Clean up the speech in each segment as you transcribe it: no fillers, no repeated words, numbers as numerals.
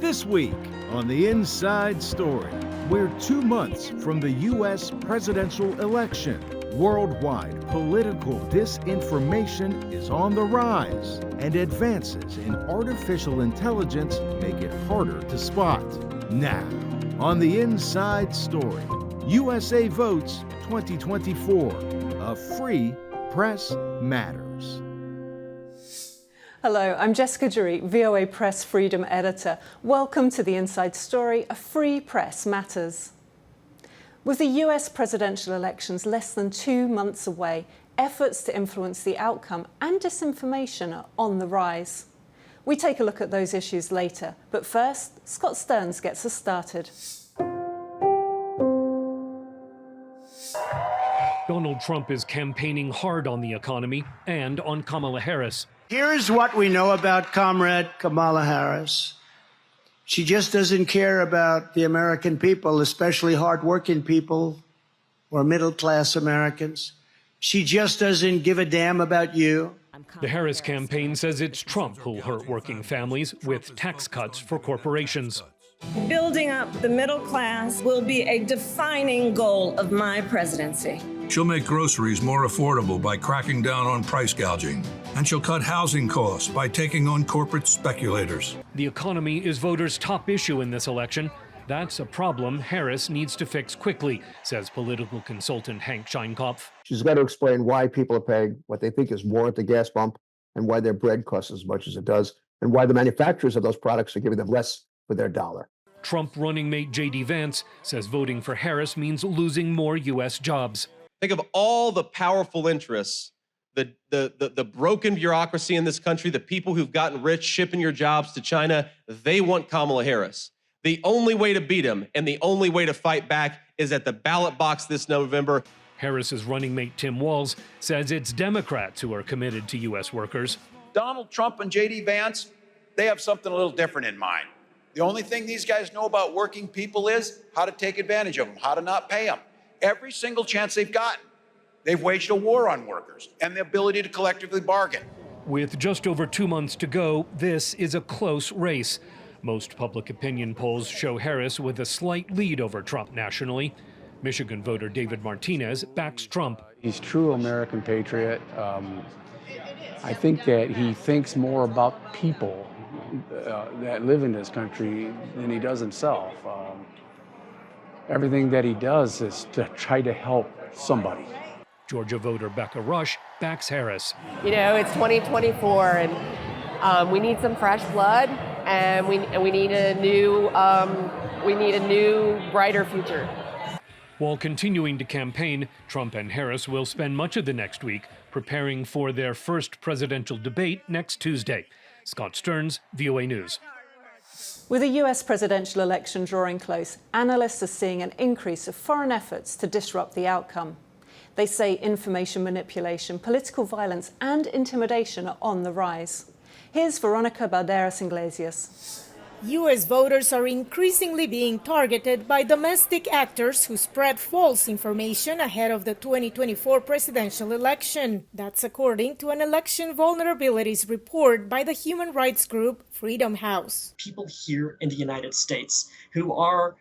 This week on The Inside Story, we're 2 months from the U.S. presidential election. Worldwide political disinformation is on the rise, and advances in artificial intelligence make it harder to spot. Now, on The Inside Story, USA Votes 2024, a free press matters. Hello, I'm Jessica Jury, VOA Press Freedom Editor. Welcome to The Inside Story, a free press matters. With the US presidential elections less than 2 months away, efforts to influence the outcome and disinformation are on the rise. We take a look at those issues later, but first, Scott Stearns gets us started. Donald Trump is campaigning hard on the economy and on Kamala Harris. Here's what we know about Comrade Kamala Harris. She just doesn't care about the American people, especially hardworking people or middle-class Americans. She just doesn't give a damn about you. The Harris campaign says it's Trump who'll hurt working families with tax cuts for corporations. Building up the middle class will be a defining goal of my presidency. She'll make groceries more affordable by cracking down on price gouging. And she'll cut housing costs by taking on corporate speculators. The economy is voters' top issue in this election. That's a problem Harris needs to fix quickly, says political consultant Hank Scheinkopf. She's got to explain why people are paying what they think is more at the gas pump and why their bread costs as much as it does and why the manufacturers of those products are giving them less for their dollar. Trump running mate J.D. Vance says voting for Harris means losing more U.S. jobs. Think of all the powerful interests, the broken bureaucracy in this country, the people who've gotten rich shipping your jobs to China. They want Kamala Harris. The only way to beat him and the only way to fight back is at the ballot box this November. Harris's running mate Tim Walz says it's Democrats who are committed to U.S. workers. Donald Trump and J.D. Vance, they have something a little different in mind. The only thing these guys know about working people is how to take advantage of them, how to not pay them. Every single chance they've gotten, they've waged a war on workers and the ability to collectively bargain. With just over 2 months to go, this is a close race. Most public opinion polls show Harris with a slight lead over Trump nationally. Michigan voter David Martinez backs Trump. He's true American patriot. I think that he thinks more about people that live in this country than he does himself. Everything that he does is to try to help somebody. Georgia voter Becca Rush backs Harris. You know, it's 2024, and we need some fresh blood, and we need a new brighter future. While continuing to campaign, Trump and Harris will spend much of the next week preparing for their first presidential debate next Tuesday. Scott Stearns, VOA News. With the US presidential election drawing close, analysts are seeing an increase of foreign efforts to disrupt the outcome. They say information manipulation, political violence and intimidation are on the rise. Here's Veronica Balderas Iglesias. U.S. voters are increasingly being targeted by domestic actors who spread false information ahead of the 2024 presidential election. That's according to an election vulnerabilities report by the human rights group Freedom House. People here in the United States who are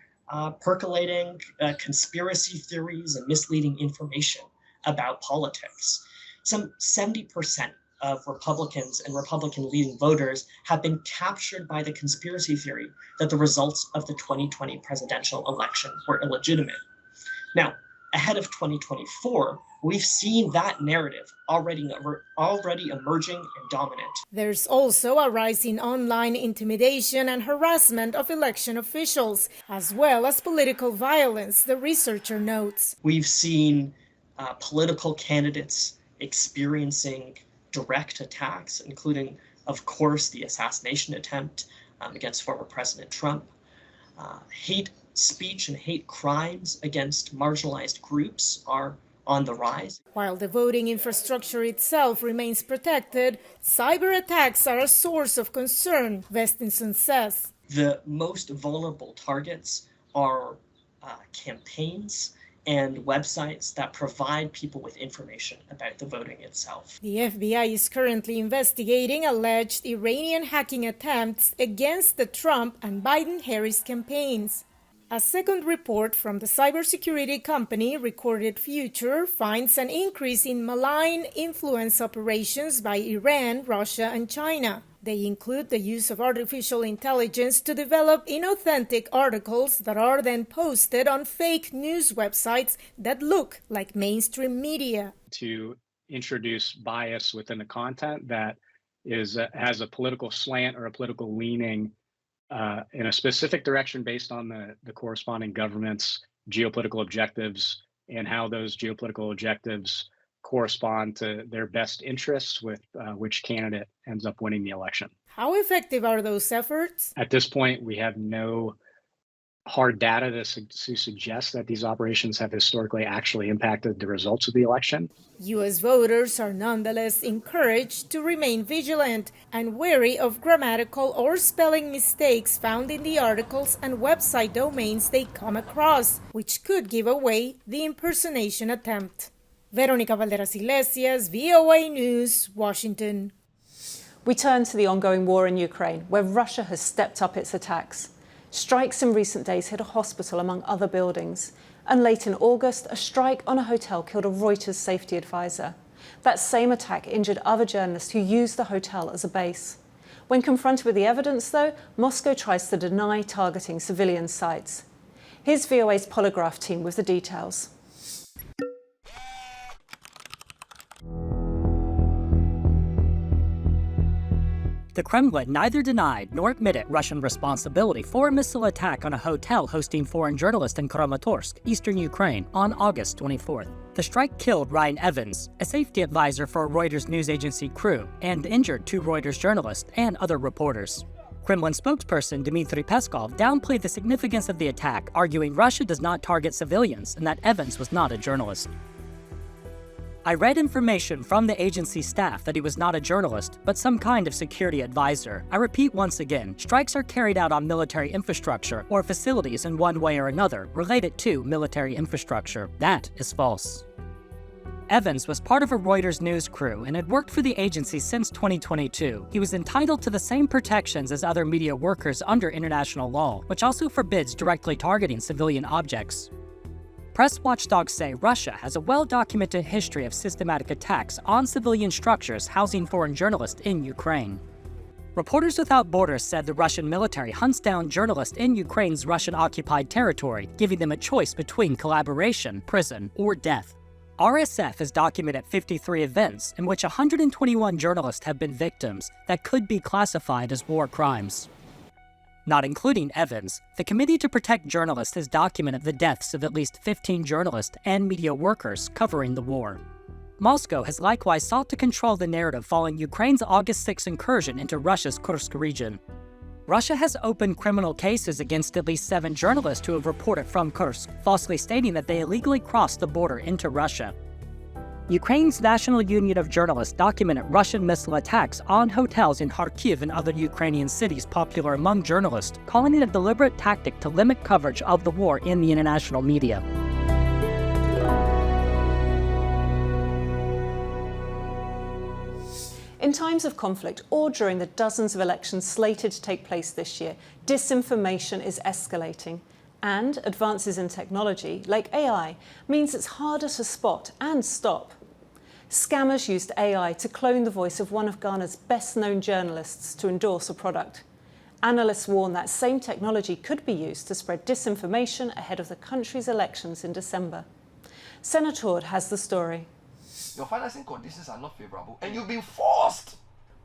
percolating conspiracy theories and misleading information about politics. Some 70% of Republicans and Republican-leaning voters have been captured by the conspiracy theory that the results of the 2020 presidential election were illegitimate. Now, ahead of 2024, we've seen that narrative already emerging and dominant. There's also a rise in online intimidation and harassment of election officials, as well as political violence, the researcher notes. We've seen political candidates experiencing direct attacks, including, of course, the assassination attempt against former President Trump, hate speech and hate crimes against marginalized groups are on the rise. While the voting infrastructure itself remains protected, cyber attacks are a source of concern, Vestinson says. The most vulnerable targets are campaigns and websites that provide people with information about the voting itself. The FBI is currently investigating alleged Iranian hacking attempts against the Trump and Biden-Harris campaigns. A second report from the cybersecurity company Recorded Future finds an increase in malign influence operations by Iran, Russia, and China. They include the use of artificial intelligence to develop inauthentic articles that are then posted on fake news websites that look like mainstream media. To introduce bias within the content that has a political slant or a political leaning in a specific direction based on the corresponding government's geopolitical objectives and how those geopolitical objectives correspond to their best interests with which candidate ends up winning the election. How effective are those efforts? At this point, we have no hard data to suggest that these operations have historically actually impacted the results of the election. U.S. voters are nonetheless encouraged to remain vigilant and wary of grammatical or spelling mistakes found in the articles and website domains they come across, which could give away the impersonation attempt. Veronica Valderas Iglesias, VOA News, Washington. We turn to the ongoing war in Ukraine, where Russia has stepped up its attacks. Strikes in recent days hit a hospital, among other buildings. And late in August, a strike on a hotel killed a Reuters safety advisor. That same attack injured other journalists who used the hotel as a base. When confronted with the evidence, though, Moscow tries to deny targeting civilian sites. Here's VOA's Polygraph team with the details. The Kremlin neither denied nor admitted Russian responsibility for a missile attack on a hotel hosting foreign journalists in Kramatorsk, eastern Ukraine, on August 24th. The strike killed Ryan Evans, a safety advisor for a Reuters news agency crew, and injured 2 Reuters journalists and other reporters. Kremlin spokesperson Dmitry Peskov downplayed the significance of the attack, arguing Russia does not target civilians and that Evans was not a journalist. I read information from the agency staff that he was not a journalist, but some kind of security advisor. I repeat once again, strikes are carried out on military infrastructure or facilities in one way or another related to military infrastructure. That is false. Evans was part of a Reuters news crew and had worked for the agency since 2022. He was entitled to the same protections as other media workers under international law, which also forbids directly targeting civilian objects. Press watchdogs say Russia has a well-documented history of systematic attacks on civilian structures housing foreign journalists in Ukraine. Reporters Without Borders said the Russian military hunts down journalists in Ukraine's Russian-occupied territory, giving them a choice between collaboration, prison, or death. RSF has documented 53 events in which 121 journalists have been victims that could be classified as war crimes. Not including Evans, the Committee to Protect Journalists has documented the deaths of at least 15 journalists and media workers covering the war. Moscow has likewise sought to control the narrative following Ukraine's August 6 incursion into Russia's Kursk region. Russia has opened criminal cases against at least 7 journalists who have reported from Kursk, falsely stating that they illegally crossed the border into Russia. Ukraine's National Union of Journalists documented Russian missile attacks on hotels in Kharkiv and other Ukrainian cities popular among journalists, calling it a deliberate tactic to limit coverage of the war in the international media. In times of conflict or during the dozens of elections slated to take place this year, disinformation is escalating. And advances in technology, like AI, means it's harder to spot and stop. Scammers used AI to clone the voice of one of Ghana's best-known journalists to endorse a product. Analysts warn that same technology could be used to spread disinformation ahead of the country's elections in December. Senator has the story. Your financing conditions are not favorable and you've been forced.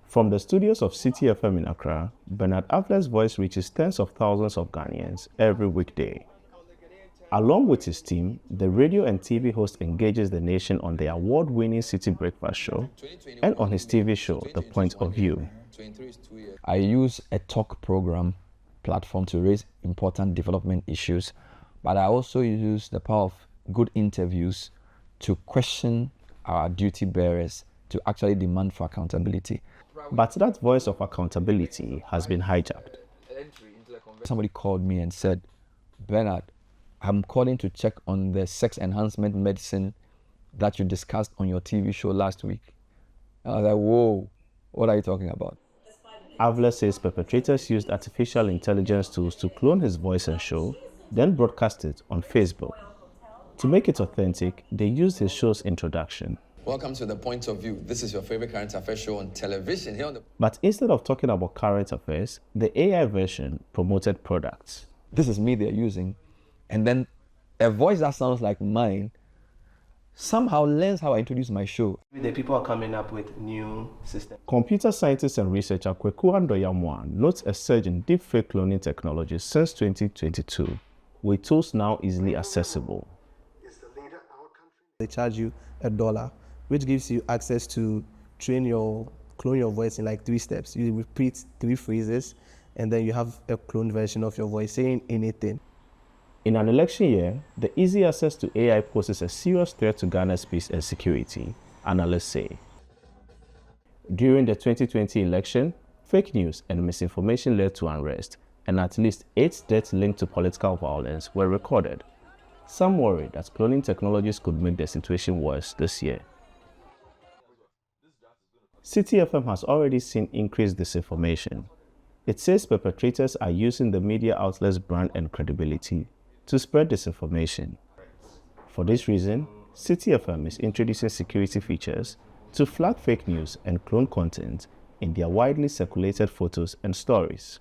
From the studios of City FM in Accra, Bernard Avler's voice reaches tens of thousands of Ghanaians every weekday. Along with his team, the radio and TV host engages the nation on the award-winning City Breakfast Show and on his TV show, The Point of View. I use a talk program platform to raise important development issues, but I also use the power of good interviews to question our duty bearers to actually demand for accountability. But that voice of accountability has been hijacked. Somebody called me and said, Bernard, I'm calling to check on the sex enhancement medicine that you discussed on your TV show last week. I was like, whoa, what are you talking about? Avler says perpetrators used artificial intelligence tools to clone his voice and show, then broadcast it on Facebook. To make it authentic, they used his show's introduction. Welcome to The Point of View. This is your favorite current affairs show on television. Here on the... But instead of talking about current affairs, the AI version promoted products. This is me they're using, and then a voice that sounds like mine somehow learns how I introduce my show. The people are coming up with new systems. Computer scientist and researcher Kweku Andoyamwa notes a surge in deepfake cloning technology since 2022, with tools now easily accessible. They charge you $1, which gives you access to clone your voice in like 3 steps. You repeat 3 phrases, and then you have a cloned version of your voice saying anything. In an election year, the easy access to AI poses a serious threat to Ghana's peace and security, analysts say. During the 2020 election, fake news and misinformation led to unrest, and at least 8 deaths linked to political violence were recorded. Some worry that cloning technologies could make the situation worse this year. City FM has already seen increased disinformation. It says perpetrators are using the media outlets' brand and credibility to spread disinformation. For this reason, City FM is introducing security features to flag fake news and clone content in their widely circulated photos and stories.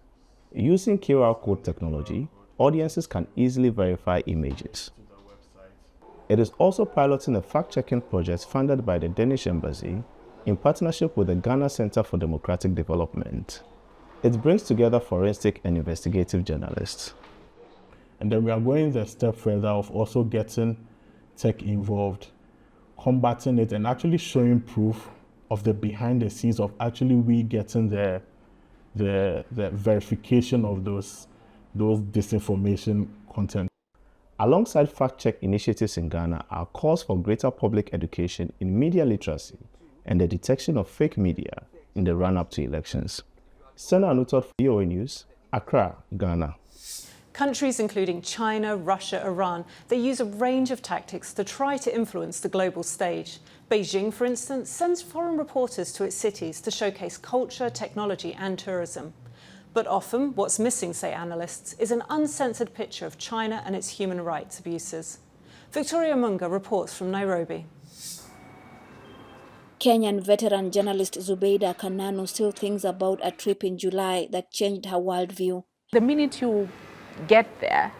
Using QR code technology, audiences can easily verify images. It is also piloting a fact-checking project funded by the Danish Embassy in partnership with the Ghana Center for Democratic Development. It brings together forensic and investigative journalists. And then we are going the step further of also getting tech involved, combating it, and actually showing proof of the behind the scenes of actually we getting the verification of those disinformation content. Alongside fact-check initiatives in Ghana are calls for greater public education in media literacy and the detection of fake media in the run-up to elections. Senna Anutot for VOA News, Accra, Ghana. Countries including China, Russia, Iran, they use a range of tactics to try to influence the global stage. Beijing, for instance, sends foreign reporters to its cities to showcase culture, technology and tourism. But often, what's missing, say analysts, is an uncensored picture of China and its human rights abuses. Victoria Munga reports from Nairobi. Kenyan veteran journalist Zubeida Kananu still thinks about a trip in July that changed her worldview. The minute you get there,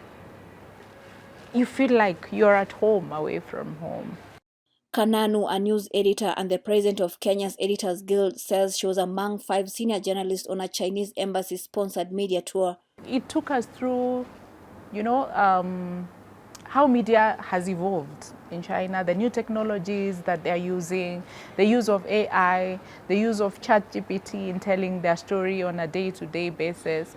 you feel like you're at home away from home. Kananu, a news editor and the president of Kenya's Editors Guild, says she was among 5 senior journalists on a Chinese embassy-sponsored media tour. It took us through, how media has evolved in China, the new technologies that they're using, the use of AI, the use of ChatGPT in telling their story on a day-to-day basis.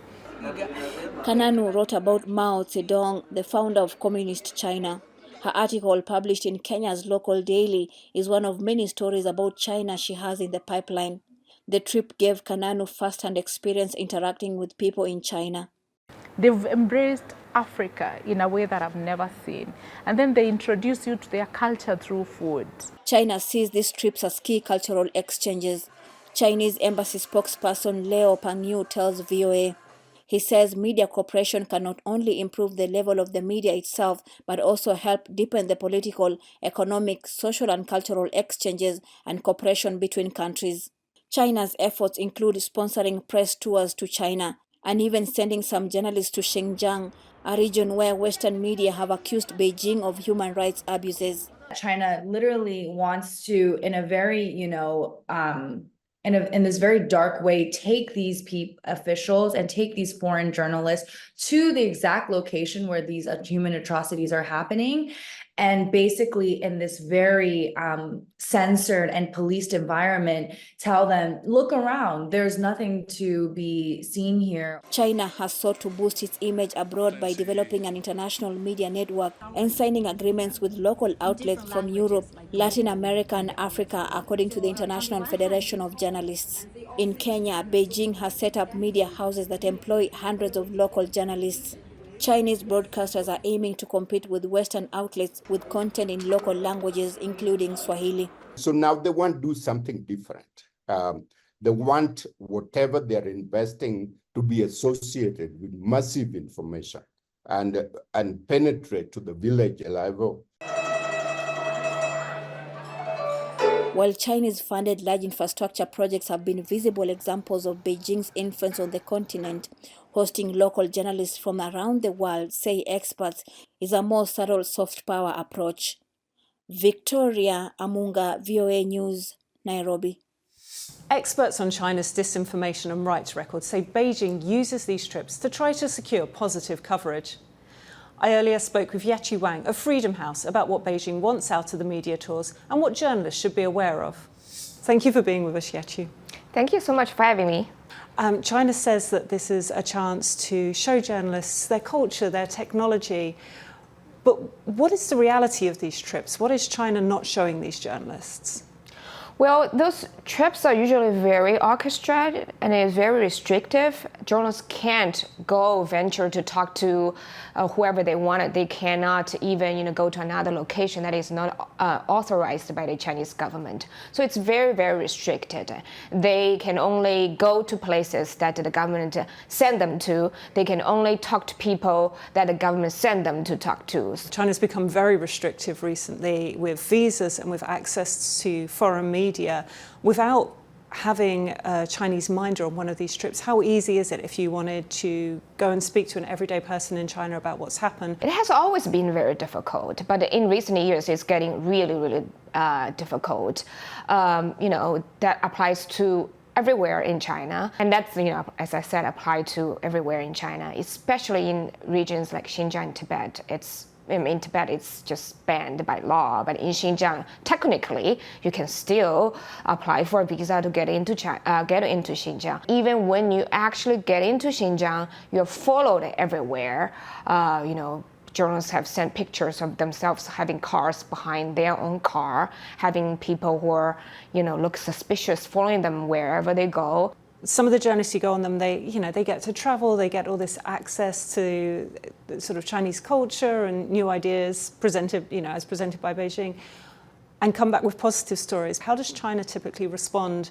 Kananu wrote about Mao Zedong, the founder of Communist China. Her article, published in Kenya's local daily, is one of many stories about China she has in the pipeline. The trip gave Kananu first-hand experience interacting with people in China. They've embraced Africa in a way that I've never seen. And then they introduce you to their culture through food. China sees these trips as key cultural exchanges. Chinese embassy spokesperson Leo Pangyu tells VOA. He says media cooperation can not only improve the level of the media itself, but also help deepen the political, economic, social and cultural exchanges and cooperation between countries. China's efforts include sponsoring press tours to China and even sending some journalists to Xinjiang, a region where Western media have accused Beijing of human rights abuses. China literally wants to, in a very, in this very dark way, take these officials and take these foreign journalists to the exact location where these human atrocities are happening. And basically in this very censored and policed environment, tell them, look around, there's nothing to be seen here. China has sought to boost its image abroad by developing an international media network and signing agreements with local outlets from Europe, Latin America and Africa, according to the International Federation of Journalists. In Kenya, Beijing has set up media houses that employ hundreds of local journalists. Chinese broadcasters are aiming to compete with Western outlets with content in local languages, including Swahili. So now they want to do something different. They want whatever they're investing to be associated with massive information and penetrate to the village level. While Chinese-funded large infrastructure projects have been visible examples of Beijing's influence on the continent, hosting local journalists from around the world, say experts, is a more subtle soft power approach. Victoria Amunga, VOA News, Nairobi. Experts on China's disinformation and rights records say Beijing uses these trips to try to secure positive coverage. I earlier spoke with Yachi Wang of Freedom House about what Beijing wants out of the media tours and what journalists should be aware of. Thank you for being with us, Yachi. Thank you so much for having me. China says that this is a chance to show journalists their culture, their technology. But what is the reality of these trips? What is China not showing these journalists? Well, those trips are usually very orchestrated and it's very restrictive. Journalists can't venture to talk to whoever they want. They cannot even go to another location that is not authorized by the Chinese government. So it's very, very restricted. They can only go to places that the government send them to. They can only talk to people that the government send them to talk to. China's become very restrictive recently with visas and with access to foreign media. Without having a Chinese minder on one of these trips, how easy is it if you wanted to go and speak to an everyday person in China about what's happened? It has always been very difficult, but in recent years it's getting really, really difficult. That applies to everywhere in China, and that's, as I said, applied to everywhere in China, especially in regions like Xinjiang and Tibet. In Tibet, it's just banned by law, but in Xinjiang, technically, you can still apply for a visa to get into Xinjiang. Even when you actually get into Xinjiang, you're followed everywhere. Journalists have sent pictures of themselves having cars behind their own car, having people who are, look suspicious following them wherever they go. Some of the journalists who go on them, they get to travel, they get all this access to sort of Chinese culture and new ideas presented, as presented by Beijing, and come back with positive stories. How does China typically respond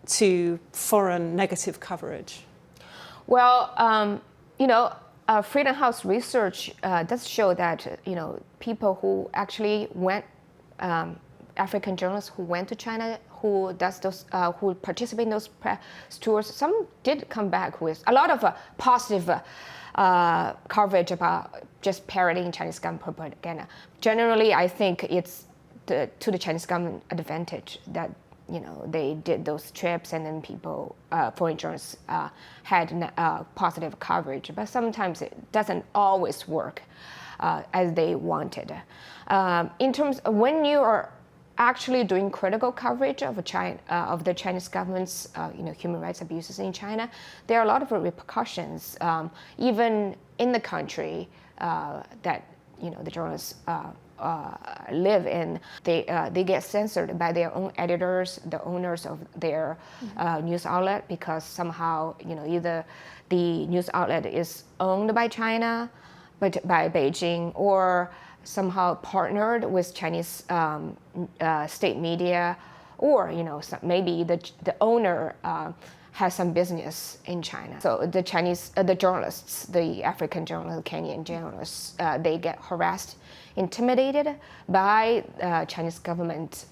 to foreign negative coverage? Well, Freedom House research does show that, people who actually went, African journalists who went to China, who participate in those press tours, some did come back with a lot of positive coverage about just parroting Chinese government propaganda. Generally, I think it's to the Chinese government advantage that they did those trips and then people, foreign journalists, had positive coverage. But sometimes it doesn't always work as they wanted. In terms of when you are actually doing critical coverage of the Chinese government's human rights abuses in China, there are a lot of repercussions, even in the country that the journalists live in. They get censored by their own editors, the owners of their news outlet, because somehow either the news outlet is owned by China, but by Beijing, or somehow partnered with Chinese state media, or maybe the owner has some business in China. So the journalists, the African journalists, the Kenyan journalists, they get harassed, intimidated by Chinese government,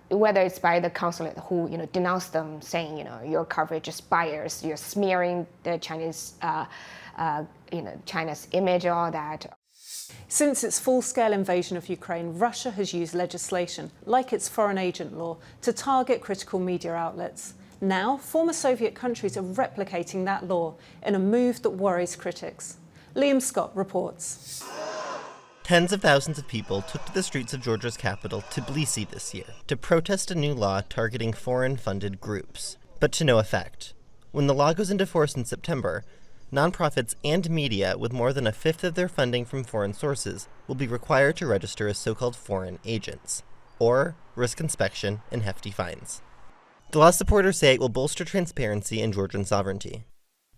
whether it's by the consulate who denounce them, saying your coverage is biased, you're smearing the Chinese China's image, all that. Since its full-scale invasion of Ukraine, Russia has used legislation, like its foreign agent law, to target critical media outlets. Now, former Soviet countries are replicating that law in a move that worries critics. Liam Scott reports. Tens of thousands of people took to the streets of Georgia's capital, Tbilisi, this year to protest a new law targeting foreign-funded groups, but to no effect. When the law goes into force in September, nonprofits and media with more than a fifth of their funding from foreign sources will be required to register as so-called foreign agents, or risk inspection and hefty fines. The law supporters say it will bolster transparency and Georgian sovereignty.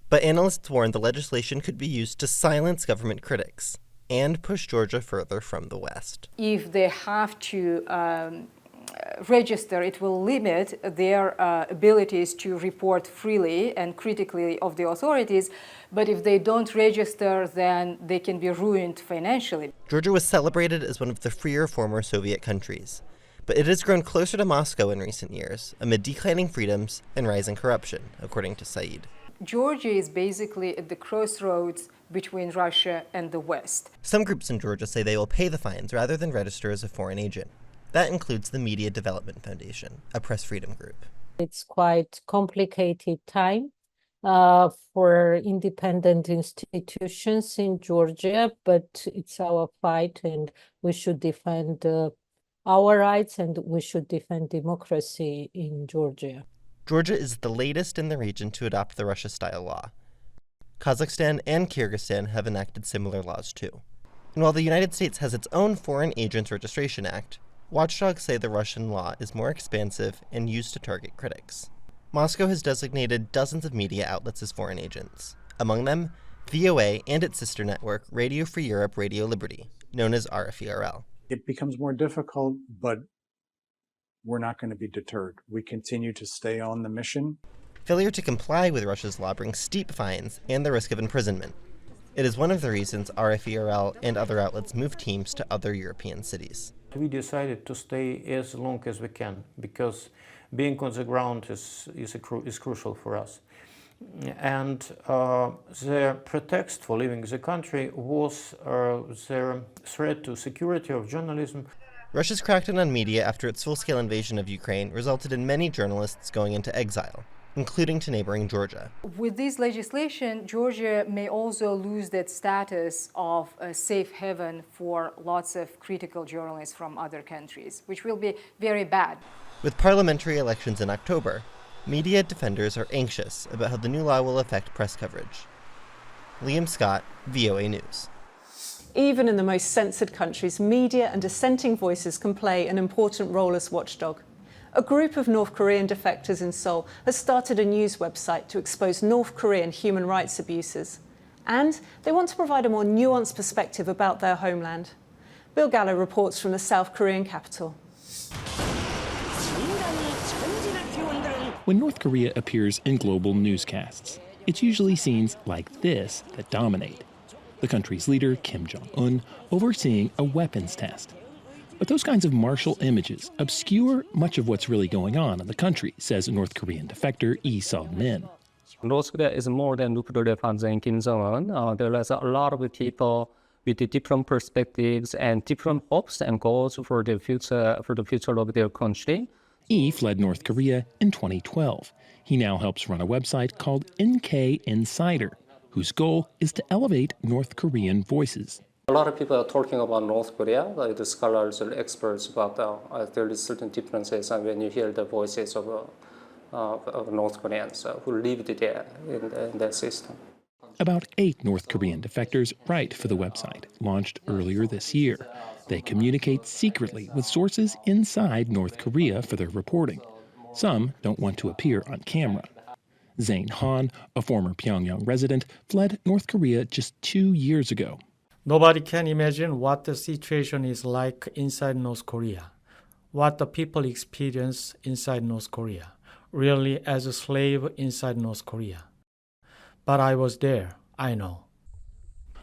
But analysts warn the legislation could be used to silence government critics and push Georgia further from the West. If they have to register, it will limit their abilities to report freely and critically of the authorities. But if they don't register, then they can be ruined financially. Georgia was celebrated as one of the freer former Soviet countries, but it has grown closer to Moscow in recent years amid declining freedoms and rising corruption, according to Said. Georgia is basically at the crossroads between Russia and the West. Some groups in Georgia say they will pay the fines rather than register as a foreign agent. That includes the Media Development Foundation, a press freedom group. It's quite complicated time for independent institutions in Georgia, but it's our fight and we should defend our rights and we should defend democracy in Georgia. Georgia is the latest in the region to adopt the Russia-style law. Kazakhstan and Kyrgyzstan have enacted similar laws too. And while the United States has its own Foreign Agents Registration Act, Watchdogs say the Russian law is more expansive and used to target critics. Moscow has designated dozens of media outlets as foreign agents, among them VOA and its sister network, Radio Free Europe, Radio Liberty, known as RFERL. It becomes more difficult, but we're not going to be deterred. We continue to stay on the mission. Failure to comply with Russia's law brings steep fines and the risk of imprisonment. It is one of the reasons RFERL and other outlets move teams to other European cities. We decided to stay as long as we can because being on the ground is crucial for us. And the pretext for leaving the country was the threat to security of journalism. Russia's crackdown on media after its full-scale invasion of Ukraine resulted in many journalists going into exile, including to neighboring Georgia. With this legislation, Georgia may also lose that status of a safe haven for lots of critical journalists from other countries, which will be very bad. With parliamentary elections in October, media defenders are anxious about how the new law will affect press coverage. Liam Scott, VOA News. Even in the most censored countries, media and dissenting voices can play an important role as watchdog. A group of North Korean defectors in Seoul has started a news website to expose North Korean human rights abuses. And they want to provide a more nuanced perspective about their homeland. Bill Gallo reports from the South Korean capital. When North Korea appears in global newscasts, it's usually scenes like this that dominate. The country's leader, Kim Jong-un, overseeing a weapons test. But those kinds of martial images obscure much of what's really going on in the country, says North Korean defector Lee Sun-min. North Korea is more than nuclear weapons and Kim Jong-un. There is a lot of people with different perspectives and different hopes and goals for the future of their country. Lee fled North Korea in 2012. He now helps run a website called NK Insider, whose goal is to elevate North Korean voices. A lot of people are talking about North Korea, like the scholars or experts, but there is certain differences when you hear the voices of North Koreans who lived there in that system. About 8 North Korean defectors write for the website, launched earlier this year. They communicate secretly with sources inside North Korea for their reporting. Some don't want to appear on camera. Zain Han, a former Pyongyang resident, fled North Korea just 2 years ago. Nobody can imagine what the situation is like inside North Korea, what the people experience inside North Korea, really as a slave inside North Korea. But I was there, I know.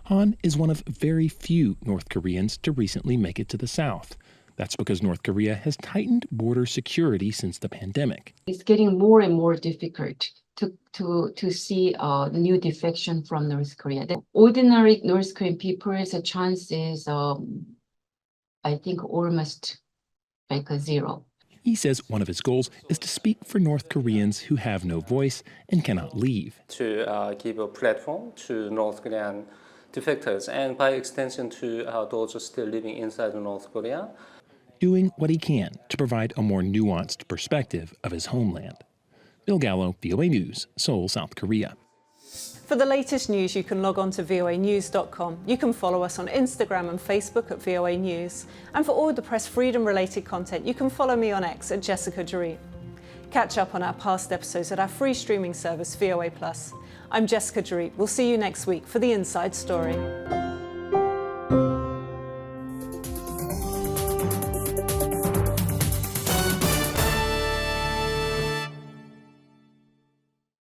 Han is one of very few North Koreans to recently make it to the South. That's because North Korea has tightened border security since the pandemic. It's getting more and more difficult to see new defection from North Korea. The ordinary North Korean people's chance is, I think, almost like a zero. He says one of his goals is to speak for North Koreans who have no voice and cannot leave. To give a platform to North Korean defectors and by extension to those still living inside North Korea. Doing what he can to provide a more nuanced perspective of his homeland. Bill Gallo, VOA News, Seoul, South Korea. For the latest news, you can log on to voanews.com. You can follow us on Instagram and Facebook at VOA News. And for all the press freedom related content, you can follow me on X at Jessica Dorit. Catch up on our past episodes at our free streaming service, VOA+. I'm Jessica Jareet. We'll see you next week for The Inside Story.